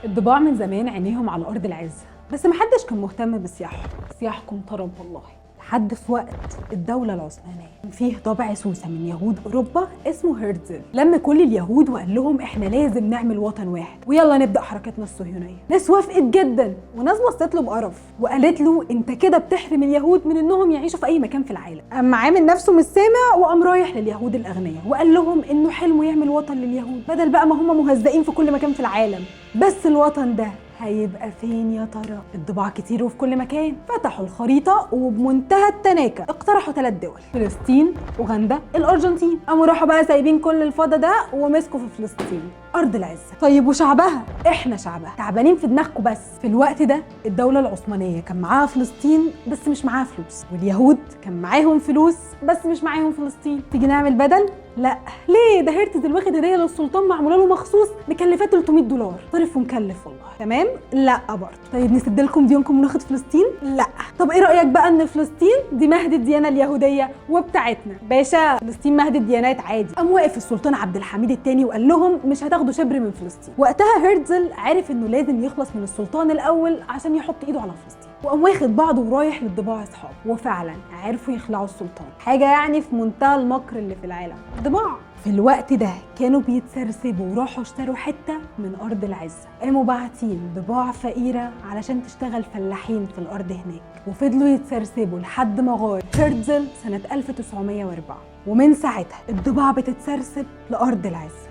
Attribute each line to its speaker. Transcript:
Speaker 1: الضباع من زمان عينيهم على أرض العز، بس محدش كان مهتم بسياحهم. سياحكم طرب والله، لحد في وقت الدولة العثمانية كان فيه ضبع سوسة من يهود أوروبا اسمه هرتزل، لم كل اليهود وقال لهم احنا لازم نعمل وطن واحد ويلا نبدأ حركتنا الصهيونية. ناس وافقت جدا وناس بصت له بقرف وقالت له انت كده بتحرم اليهود من انهم يعيشوا في اي مكان في العالم. اما عامل نفسه مش سامع وقام رايح لليهود الأغنياء وقال لهم انه حلمه يعمل وطن لليهود بدل بقى ما هم مهزئين في كل مكان في العالم. بس الوطن ده هيبقى فين يا ترى؟ الضباع كتير وفي كل مكان. فتحوا الخريطة وبمنتهى التناكة اقترحوا 3 دول: فلسطين، اوغندا، الارجنتين. قاموا راحوا بقى سايبين كل الفضا ده ومسكوا في فلسطين أرض العزة. طيب وشعبها؟ احنا شعبها تعبانين في دماغكم. بس في الوقت ده الدولة العثمانية كان معاها فلسطين بس مش معاها فلوس، واليهود كان معاهم فلوس بس مش معاهم فلسطين. تيجي نعمل بدل؟ لا. ليه؟ ده هرتزل واخد هدية للسلطان معموله له مخصوص مكلفاه $300. طرف ومكلف والله. تمام؟ لا برضه. طيب نسد لكم ديونكم وناخد فلسطين؟ لا. طب ايه رأيك بقى ان فلسطين دي مهد الديانة اليهودية وبتاعتنا؟ باشا فلسطين مهد الديانات عادي. قام واقف السلطان عبد الحميد الثاني وقال لهم مش هتاخدوا شبر من فلسطين. وقتها هرتزل عرف انه لازم يخلص من السلطان الاول عشان يحط ايده على فلسطين، وقام واخد بعضه ورايح للضباع اصحابه. وفعلا عرفوا يخلعوا السلطان، حاجه يعني في منتهى المكر اللي في العالم. ضباع في الوقت ده كانوا بيتسرسبوا وراحوا اشتروا حته من ارض العزه. قاموا باعتين ضباع فقيره علشان تشتغل فلاحين في الارض هناك، وفضلوا يتسرسبوا لحد ما غار هرتزل سنه 1904. ومن ساعتها الضباع بتتسرسب لارض العزه.